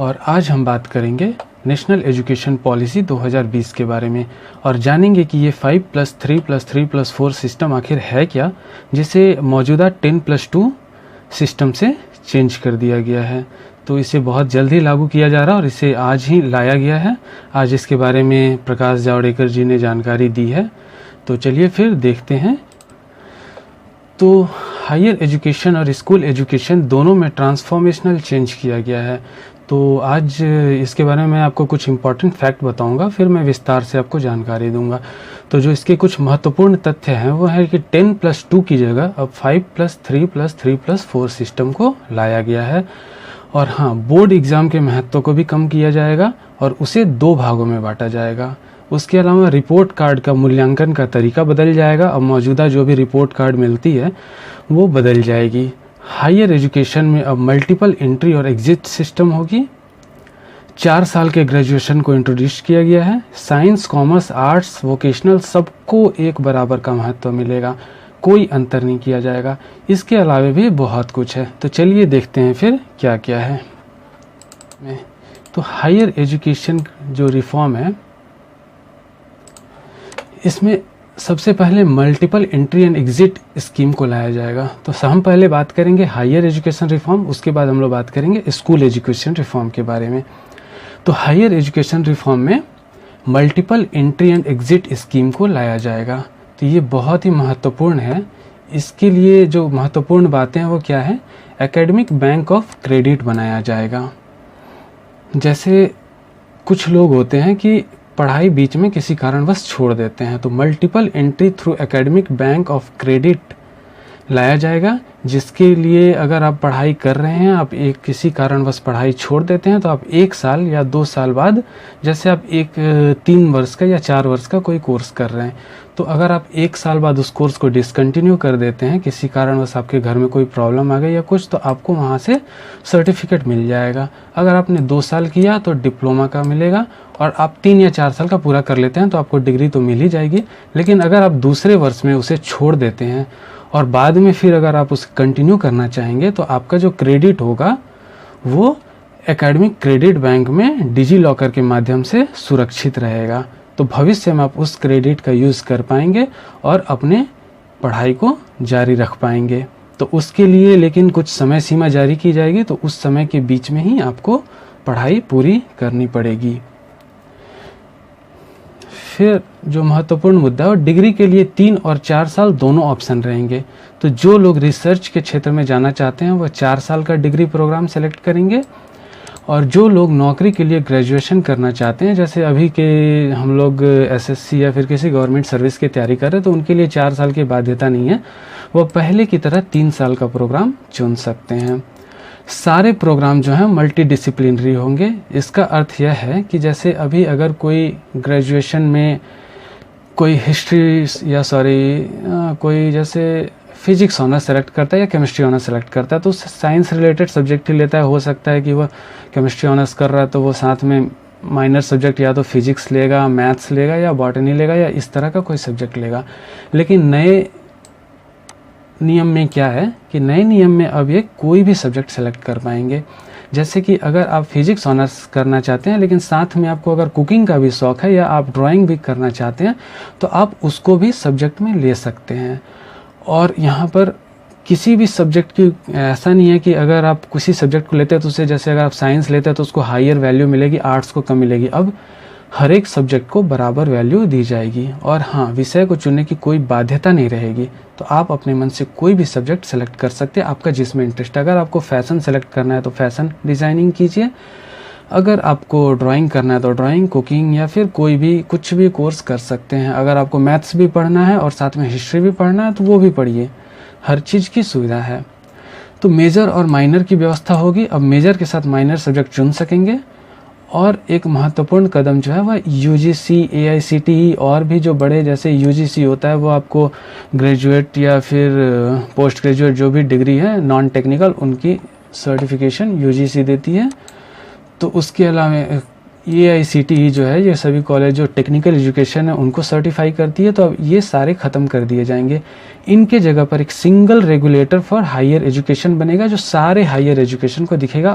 और आज हम बात करेंगे नेशनल एजुकेशन पॉलिसी 2020 के बारे में और जानेंगे कि ये 5+3+3+4 सिस्टम आखिर है क्या, जिसे मौजूदा 10+2 सिस्टम से चेंज कर दिया गया है। तो इसे बहुत जल्द ही लागू किया जा रहा है और इसे आज ही लाया गया है। आज इसके बारे में प्रकाश जावड़ेकर जी ने जानकारी दी है। तो चलिए फिर देखते हैं। तो हायर एजुकेशन और स्कूल एजुकेशन दोनों में ट्रांसफॉर्मेशनल चेंज किया गया है। तो आज इसके बारे में मैं आपको कुछ इम्पॉर्टेंट फैक्ट बताऊंगा, फिर मैं विस्तार से आपको जानकारी दूंगा। तो जो इसके कुछ महत्वपूर्ण तथ्य हैं वो है कि 10+2 की जगह अब 5+3+3+4 सिस्टम को लाया गया है। और हाँ, बोर्ड एग्ज़ाम के महत्व को भी कम किया जाएगा और उसे 2 भागों में बांटा जाएगा। उसके अलावा रिपोर्ट कार्ड का मूल्यांकन का तरीका बदल जाएगा। अब मौजूदा जो भी रिपोर्ट कार्ड मिलती है वो बदल जाएगी। हायर एजुकेशन में अब मल्टीपल एंट्री और एग्जिट सिस्टम होगी। 4 साल के ग्रेजुएशन को इंट्रोड्यूस किया गया है। साइंस, कॉमर्स, आर्ट्स, वोकेशनल सबको एक बराबर का महत्व मिलेगा, कोई अंतर नहीं किया जाएगा। इसके अलावा भी बहुत कुछ है। तो चलिए देखते हैं फिर क्या क्या है। तो हायर एजुकेशन जो रिफॉर्म है इसमें सबसे पहले multiple entry and exit scheme को लाया जाएगा। तो हम पहले बात करेंगे हायर एजुकेशन रिफॉर्म, उसके बाद हम लोग बात करेंगे स्कूल एजुकेशन रिफॉर्म के बारे में। तो हायर एजुकेशन रिफॉर्म में multiple entry and exit scheme को लाया जाएगा। तो ये बहुत ही महत्वपूर्ण है। इसके लिए जो महत्वपूर्ण बातें हैं वो क्या है, एकेडमिक बैंक ऑफ क्रेडिट बनाया जाएगा। जैसे कुछ लोग होते हैं कि पढ़ाई बीच में किसी कारणवश छोड़ देते हैं, तो multiple entry through academic bank of credit लाया जाएगा, जिसके लिए अगर आप पढ़ाई कर रहे हैं, आप एक किसी कारणवश पढ़ाई छोड़ देते हैं, तो आप 1 साल या 2 साल बाद, जैसे आप 3 वर्ष का या 4 वर्ष का कोई कोर्स कर रहे हैं, तो अगर आप 1 साल बाद उस कोर्स को डिसकंटिन्यू कर देते हैं, किसी कारणवश आपके घर में कोई प्रॉब्लम आ गई या कुछ, तो आपको वहाँ से सर्टिफिकेट मिल जाएगा। अगर आपने 2 साल किया तो डिप्लोमा का मिलेगा, और आप 3 या 4 साल का पूरा कर लेते हैं तो आपको डिग्री तो मिल ही जाएगी। लेकिन अगर आप दूसरे वर्ष में उसे छोड़ देते हैं और बाद में फिर अगर आप उसे कंटिन्यू करना चाहेंगे, तो आपका जो क्रेडिट होगा वो एकेडमिक क्रेडिट बैंक में डिजी लॉकर के माध्यम से सुरक्षित रहेगा। तो भविष्य में आप उस क्रेडिट का यूज़ कर पाएंगे और अपने पढ़ाई को जारी रख पाएंगे। तो उसके लिए लेकिन कुछ समय सीमा जारी की जाएगी, तो उस समय के बीच में ही आपको पढ़ाई पूरी करनी पड़ेगी। फिर जो महत्वपूर्ण मुद्दा है, डिग्री के लिए 3 और 4 साल दोनों ऑप्शन रहेंगे। तो जो लोग रिसर्च के क्षेत्र में जाना चाहते हैं वह 4 साल का डिग्री प्रोग्राम सेलेक्ट करेंगे, और जो लोग नौकरी के लिए ग्रेजुएशन करना चाहते हैं, जैसे अभी के हम लोग एसएससी या फिर किसी गवर्नमेंट सर्विस की तैयारी कर रहे हैं, तो उनके लिए 4 साल की बाध्यता नहीं है, वह पहले की तरह 3 साल का प्रोग्राम चुन सकते हैं। सारे प्रोग्राम जो हैं मल्टी डिसिप्लिनरी होंगे। इसका अर्थ यह है कि जैसे अभी अगर कोई ग्रेजुएशन में कोई कोई जैसे फिजिक्स ऑनर्स सेलेक्ट करता है या केमिस्ट्री ऑनर्स सेलेक्ट करता है, तो साइंस रिलेटेड सब्जेक्ट ही लेता है। हो सकता है कि वह केमिस्ट्री ऑनर्स कर रहा है तो वो साथ में माइनर सब्जेक्ट या तो फिजिक्स लेगा, मैथ्स लेगा या बॉटनी लेगा या इस तरह का कोई सब्जेक्ट लेगा। लेकिन नए नियम में क्या है कि नए नियम में अब ये कोई भी सब्जेक्ट सेलेक्ट कर पाएंगे। जैसे कि अगर आप फिजिक्स ऑनर्स करना चाहते हैं लेकिन साथ में आपको अगर कुकिंग का भी शौक़ है या आप ड्राइंग भी करना चाहते हैं, तो आप उसको भी सब्जेक्ट में ले सकते हैं। और यहाँ पर किसी भी सब्जेक्ट की ऐसा नहीं है कि अगर आप किसी सब्जेक्ट को लेते हैं तो उससे, जैसे अगर आप साइंस लेते हैं तो उसको हायर वैल्यू मिलेगी, आर्ट्स को कम मिलेगी। अब हर एक सब्जेक्ट को बराबर वैल्यू दी जाएगी। और हाँ, विषय को चुनने की कोई बाध्यता नहीं रहेगी। तो आप अपने मन से कोई भी सब्जेक्ट सेलेक्ट कर सकते हैं, आपका जिसमें इंटरेस्ट है। अगर आपको फैशन सेलेक्ट करना है तो फैशन डिज़ाइनिंग कीजिए, अगर आपको ड्राइंग करना है तो ड्राइंग, कुकिंग या फिर कोई भी कुछ भी कोर्स कर सकते हैं। अगर आपको मैथ्स भी पढ़ना है और साथ में हिस्ट्री भी पढ़ना है तो वो भी पढ़िए, हर चीज़ की सुविधा है। तो मेजर और माइनर की व्यवस्था होगी। अब मेजर के साथ माइनर सब्जेक्ट चुन सकेंगे। और एक महत्वपूर्ण कदम जो है वह यूजीसी, एआईसीटीई और भी जो बड़े, जैसे यूजीसी होता है वो आपको ग्रेजुएट या फिर पोस्ट ग्रेजुएट जो भी डिग्री है नॉन टेक्निकल, उनकी सर्टिफिकेशन यूजीसी देती है। तो उसके अलावा AICTE जो है, ये सभी कॉलेज जो टेक्निकल एजुकेशन है उनको सर्टिफाई करती है, तो अब ये सारे ख़त्म कर दिए जाएंगे। इनके जगह पर एक single regulator for higher education बनेगा, जो सारे हायर एजुकेशन को देखेगा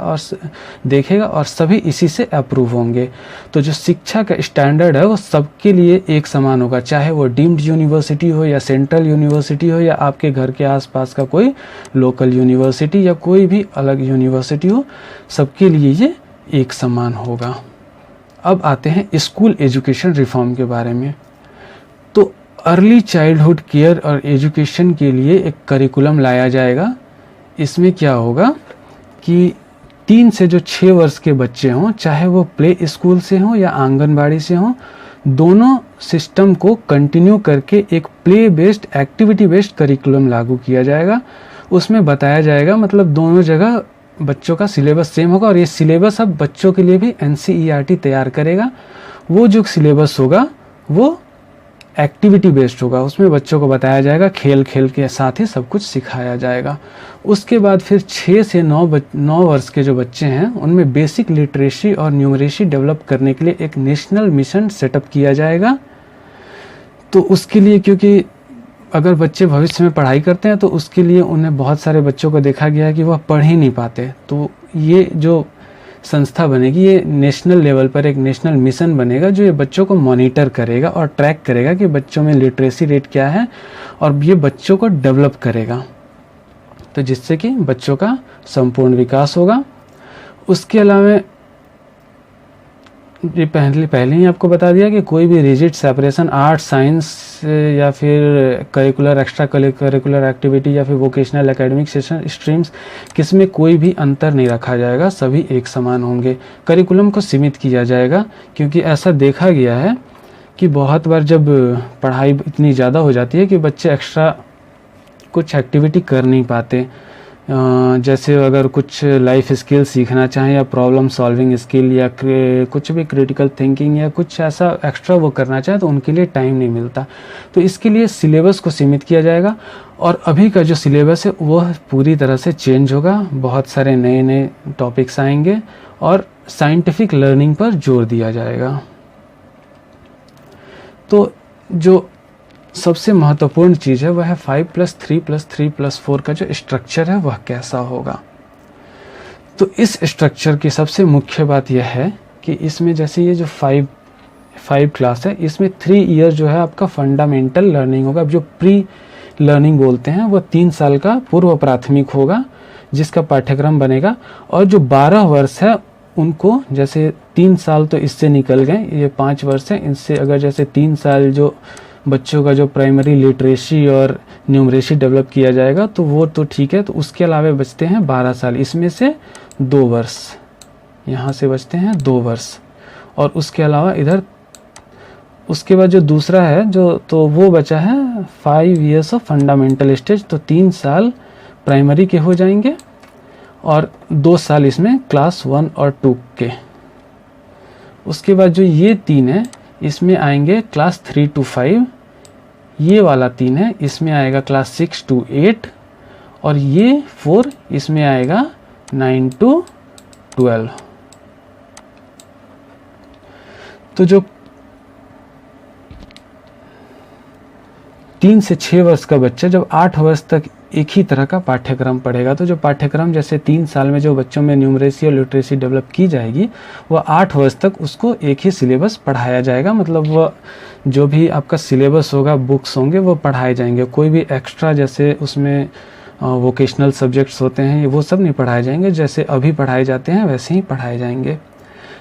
और सभी इसी से अप्रूव होंगे। तो जो शिक्षा का स्टैंडर्ड है वो सबके लिए एक समान होगा, चाहे वो डीम्ड यूनिवर्सिटी हो या सेंट्रल यूनिवर्सिटी हो या आपके घर के आसपास का कोई लोकल यूनिवर्सिटी या कोई भी अलग यूनिवर्सिटी हो, सबके लिए ये एक समान होगा। अब आते हैं स्कूल एजुकेशन रिफॉर्म के बारे में। तो अर्ली चाइल्डहुड केयर और एजुकेशन के लिए एक करिकुलम लाया जाएगा। इसमें क्या होगा कि 3 से जो 6 वर्ष के बच्चे हों, चाहे वो प्ले स्कूल से हों या आंगनबाड़ी से हों, दोनों सिस्टम को कंटिन्यू करके एक play based activity based curriculum लागू किया जाएगा। उसमें बताया जाएगा, मतलब दोनों जगह बच्चों का सिलेबस सेम होगा और ये सिलेबस अब बच्चों के लिए भी NCERT तैयार करेगा। वो जो सिलेबस होगा वो एक्टिविटी बेस्ड होगा, उसमें बच्चों को बताया जाएगा, खेल खेल के साथ ही सब कुछ सिखाया जाएगा। उसके बाद फिर 6 से 9 वर्ष के जो बच्चे हैं उनमें बेसिक लिटरेसी और न्यूमरेसी डेवलप करने के लिए एक नेशनल मिशन सेटअप किया जाएगा। तो उसके लिए, क्योंकि अगर बच्चे भविष्य में पढ़ाई करते हैं तो उसके लिए उन्हें बहुत सारे बच्चों को देखा गया है कि वह पढ़ ही नहीं पाते, तो ये जो संस्था बनेगी ये नेशनल लेवल पर एक नेशनल मिशन बनेगा जो ये बच्चों को मॉनिटर करेगा और ट्रैक करेगा कि बच्चों में लिटरेसी रेट क्या है और ये बच्चों को डेवलप करेगा, तो जिससे कि बच्चों का संपूर्ण विकास होगा। उसके अलावा ये पहले ही आपको बता दिया कि कोई भी रिजिड सेपरेशन आर्ट साइंस या फिर करिकुलर एक्स्ट्रा करिकुलर एक्टिविटी या फिर वोकेशनल एकेडमिक सेशन स्ट्रीम्स, किसमें कोई भी अंतर नहीं रखा जाएगा, सभी एक समान होंगे। करिकुलम को सीमित किया जाएगा क्योंकि ऐसा देखा गया है कि बहुत बार जब पढ़ाई इतनी ज़्यादा हो जाती है कि बच्चे एक्स्ट्रा कुछ एक्टिविटी कर नहीं पाते, जैसे अगर कुछ लाइफ स्किल सीखना चाहें या प्रॉब्लम सॉल्विंग स्किल या कुछ भी क्रिटिकल थिंकिंग या कुछ ऐसा एक्स्ट्रा वो करना चाहें तो उनके लिए टाइम नहीं मिलता। तो इसके लिए सिलेबस को सीमित किया जाएगा और अभी का जो सिलेबस है वह पूरी तरह से चेंज होगा। बहुत सारे नए नए टॉपिक्स आएंगे और साइंटिफिक लर्निंग पर जोर दिया जाएगा। तो जो सबसे महत्वपूर्ण चीज़ है वह है 5+3+3+4 का जो स्ट्रक्चर है वह कैसा होगा। तो इस स्ट्रक्चर की सबसे मुख्य बात यह है कि इसमें जैसे ये जो 5 क्लास है, इसमें 3 ईयर जो है आपका फंडामेंटल लर्निंग होगा। जो प्री लर्निंग बोलते हैं वो 3 साल का पूर्व प्राथमिक होगा जिसका पाठ्यक्रम बनेगा, और जो 12 वर्ष है उनको, जैसे 3 साल तो इससे निकल गए, ये 5 वर्ष है, इनसे अगर जैसे 3 साल जो बच्चों का जो प्राइमरी लिटरेसी और न्यूमरेसी डेवलप किया जाएगा तो वो तो ठीक है। तो उसके अलावा बचते हैं 12 साल, इसमें से 2 वर्ष यहाँ से बचते हैं 2 वर्ष, और उसके अलावा इधर उसके बाद जो दूसरा है जो तो वो बचा है 5 years ऑफ फंडामेंटल स्टेज। तो 3 साल प्राइमरी के हो जाएंगे और 2 साल इसमें क्लास 1 और 2 के। उसके बाद जो ये 3 है इसमें आएंगे क्लास 3 to 5, ये वाला 3 है इसमें आएगा क्लास 6 to 8, और ये 4 इसमें आएगा 9 to 12। तो जो 3 से 6 वर्ष का बच्चा जब 8 वर्ष तक एक ही तरह का पाठ्यक्रम पढ़ेगा, तो जो पाठ्यक्रम जैसे 3 साल में जो बच्चों में न्यूमरेसी और लिटरेसी डेवलप की जाएगी वह 8 वर्ष तक उसको एक ही सिलेबस पढ़ाया जाएगा। मतलब वह जो भी आपका सिलेबस होगा, बुक्स होंगे, वो पढ़ाए जाएंगे। कोई भी एक्स्ट्रा जैसे उसमें वोकेशनल सब्जेक्ट्स होते हैं वो सब नहीं पढ़ाए जाएंगे, जैसे अभी पढ़ाए जाते हैं वैसे ही पढ़ाए जाएंगे।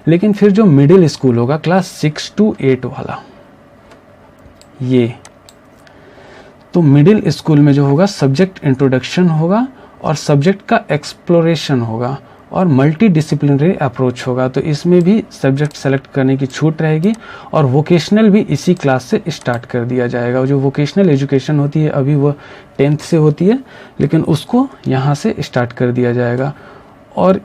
लेकिन फिर जो मिडिल स्कूल होगा क्लास 6 to 8 वाला, ये तो मिडिल स्कूल में जो होगा सब्जेक्ट इंट्रोडक्शन होगा और सब्जेक्ट का एक्सप्लोरेशन होगा और मल्टी डिसिप्लिनरी अप्रोच होगा। तो इसमें भी सब्जेक्ट सेलेक्ट करने की छूट रहेगी और वोकेशनल भी इसी क्लास से स्टार्ट कर दिया जाएगा। जो वोकेशनल एजुकेशन होती है अभी वो 10th से होती है, लेकिन उसको यहाँ से स्टार्ट कर दिया जाएगा। और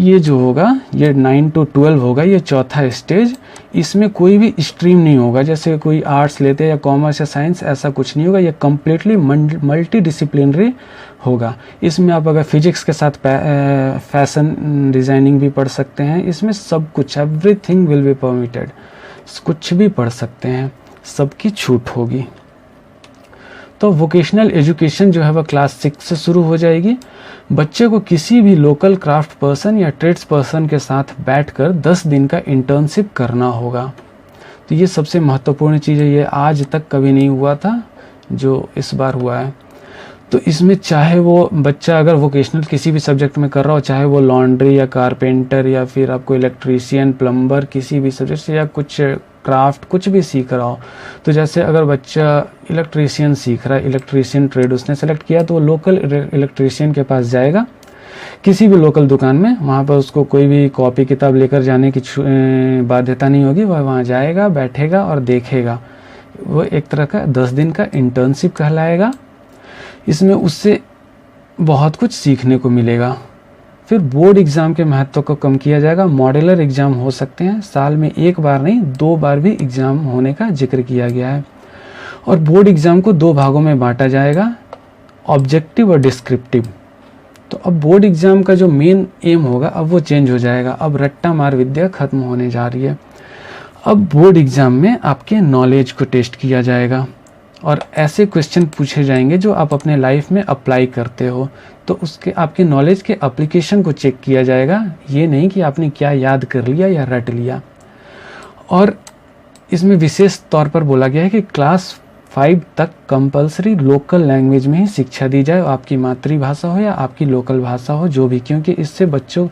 ये जो होगा ये 9 to 12 होगा, ये चौथा स्टेज। इसमें कोई भी स्ट्रीम नहीं होगा, जैसे कोई आर्ट्स लेते हैं या कॉमर्स या साइंस, ऐसा कुछ नहीं होगा। ये कम्प्लीटली मल्टी डिसिप्लिनरी होगा। इसमें आप अगर फिजिक्स के साथ फैशन डिज़ाइनिंग भी पढ़ सकते हैं। इसमें सब कुछ, एवरीथिंग विल बी परमिटेड, कुछ भी पढ़ सकते हैं, सबकी छूट होगी। तो वोकेशनल एजुकेशन जो है वह क्लास 6 से शुरू हो जाएगी। बच्चे को किसी भी लोकल क्राफ्ट पर्सन या ट्रेड्स पर्सन के साथ बैठकर 10 दिन का इंटर्नशिप करना होगा। तो ये सबसे महत्वपूर्ण चीज़ है, ये आज तक कभी नहीं हुआ था जो इस बार हुआ है। तो इसमें चाहे वो बच्चा अगर वोकेशनल किसी भी सब्जेक्ट में कर रहा हो, चाहे वो लॉन्ड्री या कारपेंटर या फिर आपको इलेक्ट्रीशियन, प्लम्बर, किसी भी सब्जेक्ट से या कुछ क्राफ्ट कुछ भी सीख रहा हो। तो जैसे अगर बच्चा इलेक्ट्रीशियन सीख रहा है, इलेक्ट्रीशियन ट्रेड उसने सेलेक्ट किया, तो वो लोकल इलेक्ट्रीशियन के पास जाएगा किसी भी लोकल दुकान में, वहाँ पर उसको कोई भी कॉपी किताब लेकर जाने की बाध्यता नहीं होगी। वह वहाँ जाएगा, बैठेगा और देखेगा। वो एक तरह का 10 दिन का इंटर्नशिप कहलाएगा। इसमें उससे बहुत कुछ सीखने को मिलेगा। फिर बोर्ड एग्ज़ाम के महत्व को कम किया जाएगा। मॉड्यूलर एग्ज़ाम हो सकते हैं, साल में एक बार नहीं 2 बार भी एग्ज़ाम होने का जिक्र किया गया है। और बोर्ड एग्ज़ाम को 2 भागों में बांटा जाएगा, ऑब्जेक्टिव और डिस्क्रिप्टिव। तो अब बोर्ड एग्ज़ाम का जो मेन एम होगा अब वो चेंज हो जाएगा। अब रट्टा मार विद्या खत्म होने जा रही है। अब बोर्ड एग्ज़ाम में आपके नॉलेज को टेस्ट किया जाएगा और ऐसे क्वेश्चन पूछे जाएंगे जो आप अपने लाइफ में अप्लाई करते हो। तो उसके आपके नॉलेज के एप्लीकेशन को चेक किया जाएगा, ये नहीं कि आपने क्या याद कर लिया या रट लिया। और इसमें विशेष तौर पर बोला गया है कि क्लास 5 तक कंपलसरी लोकल लैंग्वेज में ही शिक्षा दी जाए, आपकी मातृभाषा हो या आपकी लोकल भाषा हो, जो भी, क्योंकि इससे बच्चों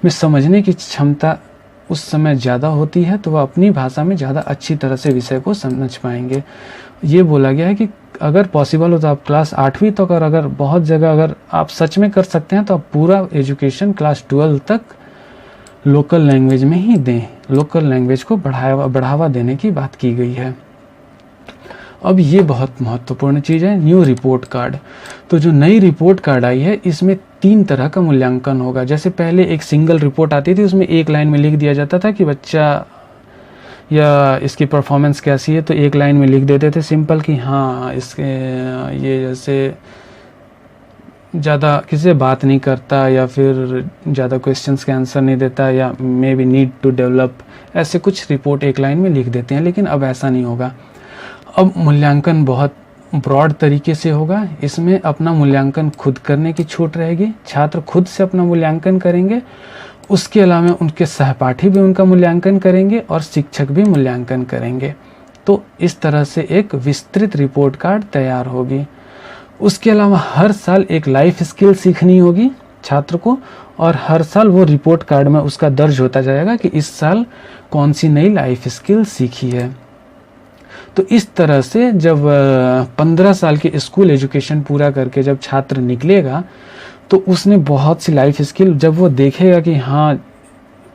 में समझने की क्षमता उस समय ज़्यादा होती है, तो वह अपनी भाषा में ज़्यादा अच्छी तरह से विषय को समझ पाएंगे। ये बोला गया है कि अगर पॉसिबल हो तो आप क्लास 8वीं तक, और अगर बहुत जगह अगर आप सच में कर सकते हैं तो आप पूरा एजुकेशन क्लास 12 तक लोकल लैंग्वेज में ही दें। लोकल लैंग्वेज को बढ़ावा देने की बात की गई है। अब ये बहुत महत्वपूर्ण चीज़ है, न्यू रिपोर्ट कार्ड। तो जो नई रिपोर्ट कार्ड आई है इसमें 3 तरह का मूल्यांकन होगा। जैसे पहले एक सिंगल रिपोर्ट आती थी, उसमें एक लाइन में लिख दिया जाता था कि बच्चा या इसकी परफॉर्मेंस कैसी है, तो एक लाइन में लिख देते थे सिंपल कि हाँ इसके ये जैसे ज़्यादा किसी से बात नहीं करता या फिर ज़्यादा क्वेश्चंस के आंसर नहीं देता या maybe need to develop, ऐसे कुछ रिपोर्ट एक लाइन में लिख देते हैं। लेकिन अब ऐसा नहीं होगा। अब मूल्यांकन बहुत ब्रॉड तरीके से होगा। इसमें अपना मूल्यांकन खुद करने की छूट रहेगी, छात्र खुद से अपना मूल्यांकन करेंगे। उसके अलावा उनके सहपाठी भी उनका मूल्यांकन करेंगे और शिक्षक भी मूल्यांकन करेंगे। तो इस तरह से एक विस्तृत रिपोर्ट कार्ड तैयार होगी। उसके अलावा हर साल एक लाइफ स्किल सीखनी होगी छात्र को, और हर साल वो रिपोर्ट कार्ड में उसका दर्ज होता जाएगा कि इस साल कौन सी नई लाइफ स्किल सीखी है। तो इस तरह से जब 15 साल की स्कूल एजुकेशन पूरा करके जब छात्र निकलेगा तो उसने बहुत सी लाइफ स्किल, जब वो देखेगा कि हाँ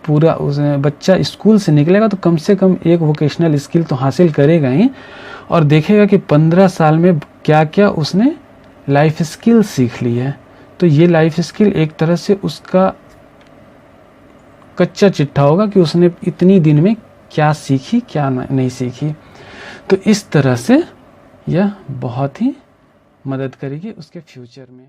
पूरा उसने बच्चा स्कूल से निकलेगा तो कम से कम एक वोकेशनल स्किल तो हासिल करेगा ही, और देखेगा कि 15 साल में क्या क्या उसने लाइफ स्किल सीख ली है। तो ये लाइफ स्किल एक तरह से उसका कच्चा चिट्ठा होगा कि उसने इतनी दिन में क्या सीखी क्या नहीं सीखी। तो इस तरह से यह बहुत ही मदद करेगी उसके फ्यूचर में।